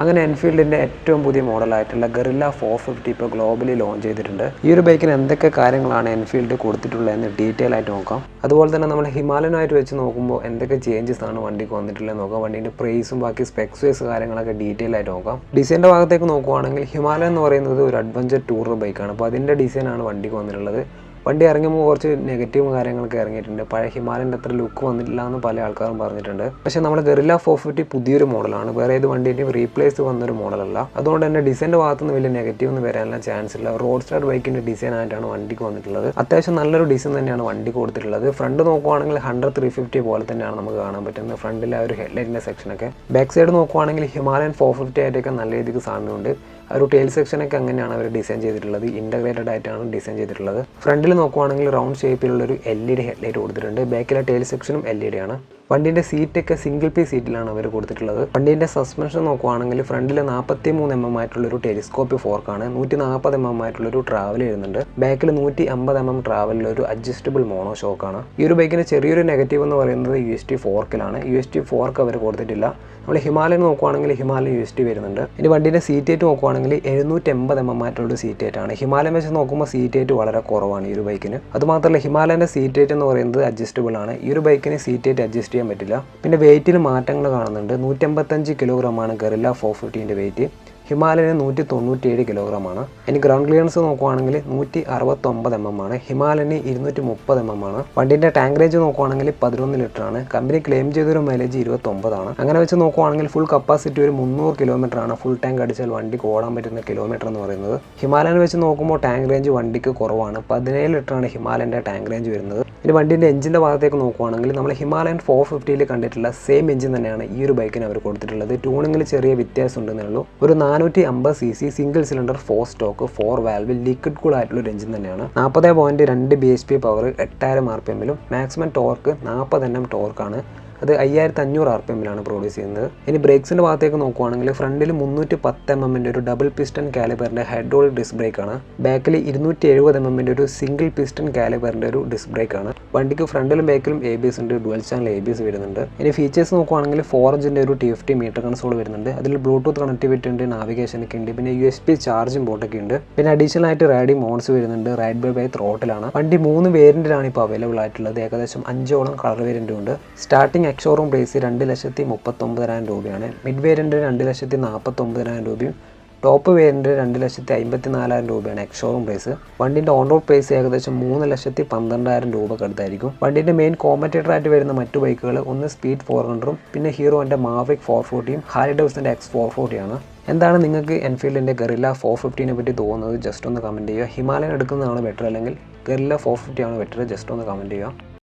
അങ്ങനെ എൻഫീൽഡിൻ്റെ ഏറ്റവും പുതിയ മോഡലായിട്ടുള്ള ഗറില്ല 450 ഇപ്പോൾ ഗ്ലോബലി ലോഞ്ച് ചെയ്തിട്ടുണ്ട്. ഈ ഒരു ബൈക്കിന് എന്തൊക്കെ കാര്യങ്ങളാണ് എൻഫീൽഡ് കൊടുത്തിട്ടുള്ളതെന്ന് ഡീറ്റെയിൽ ആയിട്ട് നോക്കാം. അതുപോലെ തന്നെ നമ്മൾ ഹിമാലയനായിട്ട് വെച്ച് നോക്കുമ്പോൾ എന്തൊക്കെ ചേഞ്ചസ് ആണ് വണ്ടിക്ക് വന്നിട്ടുള്ളത് നോക്കാം. വണ്ടീൻ്റെ പ്രൈസും ബാക്കി സ്പെക്സ് കാര്യങ്ങളൊക്കെ ഡീറ്റെയിൽ ആയിട്ട് നോക്കാം. ഡിസൈൻ്റെ ഭാഗത്തേക്ക് നോക്കുവാണെങ്കിൽ ഹിമാലയൻ എന്ന് പറയുന്നത് ഒരു അഡ്വഞ്ചർ ടൂറർ ബൈക്കാണ്. അപ്പോൾ അതിൻ്റെ ഡിസൈനാണ് വണ്ടിക്ക് വന്നിട്ടുള്ളത്. വണ്ടി ഇറങ്ങുമ്പോൾ കുറച്ച് നെഗറ്റീവ് കാര്യങ്ങളൊക്കെ ഇറങ്ങിയിട്ടുണ്ട്. പഴയ ഹിമാലയൻ്റെ അത്ര ലുക്ക് വന്നിട്ടില്ല എന്ന് പല ആൾക്കാരും പറഞ്ഞിട്ടുണ്ട്. പക്ഷേ നമ്മൾ ഗറില്ല 450 പുതിയൊരു മോഡലാണ്, വേറെ ഏത് വണ്ടിൻ്റെയും റീപ്ലേസ് വന്നൊരു മോഡലല്ല. അതുകൊണ്ട് തന്നെ ഡിസൈൻ്റെ ഭാഗത്തുനിന്ന് വലിയ നെഗറ്റീവ് ഒന്നും വരാനുള്ള ചാൻസ് ഇല്ല. റോഡ് സ്റ്റാർ ബൈക്കിൻ്റെ ഡിസൈൻ ആയിട്ടാണ് വണ്ടിക്ക് വന്നിട്ടുള്ളത്. അത്യാവശ്യം നല്ലൊരു ഡിസൈൻ തന്നെയാണ് വണ്ടി കൊടുത്തിട്ടുള്ളത്. ഫ്രണ്ട് നോക്കുവാണെങ്കിൽ 100-350 പോലെ തന്നെയാണ് നമുക്ക് കാണാൻ പറ്റുന്നത്. ഫ്രണ്ടിലെ ആ ഒരു ഹെഡ്ലൈറ്റിൻ്റെ സെക്ഷനൊക്കെ. ബാക്ക് സൈഡ് നോക്കുവാണെങ്കിൽ ഹിമാലയൻ 450 ആയിട്ടൊക്കെ നല്ല രീതിക്ക് സാധനമുണ്ട്. ആ ഒരു ടെയിൽ സെക്ഷനൊക്കെ അങ്ങനെയാണ് അവർ ഡിസൈൻ ചെയ്തിട്ടുള്ളത്. ഇൻ്റഗ്രേറ്റഡ് ആയിട്ടാണ് ഡിസൈൻ ചെയ്തിട്ടുള്ളത്. ഫ്രണ്ടിൽ നോക്കുവാണെങ്കിൽ റൗണ്ട് ഷേപ്പിലുള്ളൊരു LED ഹെഡ്ലൈറ്റ് കൊടുത്തിട്ടുണ്ട്. ബാക്കിലെ ടെയിൽ സെക്ഷനും LED ആണ്. വണ്ടീൻ്റെ സീറ്റൊക്കെ സിംഗിൾ പീസ് സീറ്റിലാണ് അവർ കൊടുത്തിട്ടുള്ളത്. വണ്ടീൻ്റെ സസ്പെൻഷൻ നോക്കുവാണെങ്കിൽ ഫ്രണ്ടിൽ 43 mm ആയിട്ടുള്ളൊരു ടെലിസ്കോപ്പി ഫോർക്കാണ്. 140 mm ആയിട്ടുള്ളൊരു ട്രാവൽ വരുന്നുണ്ട്. ബാക്കിൽ 150 mm ട്രാവലിലൊരു അഡ്ജസ്റ്റബിൾ മോണോ ഷോക്കാണ്. ഈ ഒരു ബൈക്കിന് ചെറിയൊരു നെഗറ്റീവ് എന്ന് പറയുന്നത് UST ഫോർക്കിലാണ്. UST ഫോർക്ക് അവർ കൊടുത്തിട്ടില്ല. നമ്മൾ ഹിമാലയൻ നോക്കുവാണെങ്കിൽ ഹിമാലയൻ UST വരുന്നുണ്ട്. ഇനി വണ്ടീൻ്റെ സീറ്റ് ഹൈറ്റ് നോക്കുവാണെങ്കിൽ 780 mm ആയിട്ടുള്ള സീറ്റ് ഹൈറ്റ് ആണ്. ഹിമാലയൻ വെച്ച് നോക്കുമ്പോൾ സീറ്റ് ഹൈറ്റ് വളരെ കുറവാണ് ഈ ഒരു ബൈക്കിന്. അതുമാത്രമല്ല ഹിമാലയൻ്റെ സീറ്റ് ഹൈറ്റ് എന്ന് പറയുന്നത് അഡ്ജസ്റ്റബിൾ ആണ്. ഈ ഒരു ബൈക്കിന് സീറ്റ് ഹൈറ്റ് അഡ്ജസ്റ്റ് ചെയ്യാൻ പറ്റില്ല. പിന്നെ വെയിറ്റിൽ മാറ്റങ്ങൾ കാണുന്നുണ്ട്. 155 കിലോഗ്രാമാണ് ഗറില്ല 450ൻ്റെ വെയിറ്റ്. ഹിമാലയന് 197 കിലോഗ്രാമാണ്. ഇനി ഗ്രൗണ്ട് ക്ലിയറൻസ് നോക്കുവാണെങ്കിൽ 169 mm ആണ്. ഹിമാലയന് 230 mm ആണ്. വണ്ടിൻ്റെ ടാങ്ക് റേഞ്ച് നോക്കുവാണെങ്കിൽ 11 ലിറ്റർ ആണ്. കമ്പനി ക്ലെയിം ചെയ്തൊരു മൈലേജ് 29 ആണ്. അങ്ങനെ വെച്ച് നോക്കുവാണെങ്കിൽ ഫുൾ കപ്പാസിറ്റി ഒരു 300 കിലോമീറ്റർ ആണ്. ഫുൾ ടാങ്ക് അടിച്ചാൽ വണ്ടിക്ക് ഓടാൻ പറ്റുന്ന കിലോമീറ്റർ എന്ന് പറയുന്നത്. ഹിമാലയൻ വെച്ച് നോക്കുമ്പോൾ ടാങ്ക് റേഞ്ച് വണ്ടിക്ക് കുറവാണ്. 17 ലിറ്റർ ആണ് ഹിമാലയൻ്റെ ടാങ്ക് റേഞ്ച് വരുന്നത്. ഇനി വണ്ടിൻ്റെ എഞ്ചിൻ്റെ ഭാഗത്തേക്ക് നോക്കുവാണെങ്കിൽ നമ്മൾ ഹിമാലയൻ 450യിൽ കണ്ടിട്ടുള്ള സെയിം എഞ്ചിൻ തന്നെയാണ് ഈ ഒരു ബൈക്കിന് അവർ കൊടുത്തിട്ടുള്ളത്. ട്യൂണിങ്ങിൽ ചെറിയ വ്യത്യാസം ഉണ്ടെന്നേ ഉള്ളൂ. ഒരു 450cc single cylinder 4 stroke 4 valve liquid cool ആയിട്ടുള്ള ഒരു എഞ്ചിൻ തന്നെയാണ്. 40.2 bhp പവർ 8000 RPMലും മാക്സിമം ടോർക്ക് 40 Nm ടോർക്കാണ്. അത് 5500 RPMലാണ് പ്രൊഡ്യൂസ് ചെയ്യുന്നത്. ഇനി ബ്രേക്സിൻ്റെ ഭാഗത്തേക്ക് നോക്കുവാണെങ്കിൽ ഫ്രണ്ടിൽ 310 mm ഒരു ഡബിൾ പിസ്റ്റൺ കാലിബറിൻ്റെ ഹൈഡ്രോളിക് ഡിസ്ക് ബ്രേക്കാണ്. ബാക്കിൽ 270 mm ഒരു സിംഗിൾ പിസ്റ്റൺ കാലിബറിൻ്റെ ഒരു ഡിസ്ക് ബ്രേക്കാണ്. വണ്ടിക്ക് ഫ്രണ്ടിലും ബാക്കിലും ABS ഉണ്ട്. ഡുവൽ ചാനൽ ABS വരുന്നുണ്ട്. ഇനി ഫീച്ചേഴ്സ് നോക്കുവാണെങ്കിൽ 4 ഒരു TFT മീറ്റർ കൺസോൾ വരുന്നുണ്ട്. അതിൽ ബ്ലൂടൂത്ത് കണക്ടിവിറ്റി ഉണ്ട്, നാവിഗേഷനൊക്കെ ഉണ്ട്. പിന്നെ USB ചാർജിംഗ് പോർട്ടൊക്കെ ഉണ്ട്. പിന്നെ അഡീഷണൽ ആയിട്ട് റൈഡിംഗ് മോഡ്സ് വരുന്നുണ്ട്. റൈഡ് ബൈ ത്രോട്ടിലാണ്. വണ്ടി 3 വേരിയന്റിലാണ് ഇപ്പോൾ അവൈലബിൾ ആയിട്ടുള്ളത്. ഏകദേശം 5 കളർ വേരിയന്റും ഉണ്ട്. സ്റ്റാർട്ടിംഗ് ഷോറൂം പ്രൈസ് 2,39,000 രൂപയാണ്. മിഡ് വേരിയൻ്റ് 2,49,000 രൂപയും ടോപ്പ് വേരിയൻ്റ് 2,54,000 രൂപയാണ് എക്സ് ഷോറൂം പ്രൈസ്. വണ്ടിൻ്റെ ഓൺ റോഡ് പ്രൈസ് ഏകദേശം 3,12,000 രൂപക്ക് അടുത്തായിരിക്കും. വണ്ടിൻ്റെ മെയിൻ കോമ്പറ്റേറ്റർ ആയിട്ട് വരുന്ന മറ്റു ബൈക്കുകൾ ഒന്ന് സ്പീഡ് 400ഉം പിന്നെ ഹീറോൻ്റെ മാവറിക് 440യും ഹാർലി ഡേവിഡ്സൻ്റെ X440 ആണ്. എന്താണ് നിങ്ങൾക്ക് എൻഫീൽഡിൻ്റെ ഗറില്ല 450നെ പറ്റി തോന്നുന്നത്? ജസ്റ്റ് ഒന്ന് കമൻറ്റ് ചെയ്യുക. ഹിമാലയൻ എടുക്കുന്നതാണ് ബെറ്റർ അല്ലെങ്കിൽ ഗറില്ല 450 ആണ് ബെറ്റർ? ജസ്റ്റ് ഒന്ന് കമൻറ്റ് ചെയ്യുക.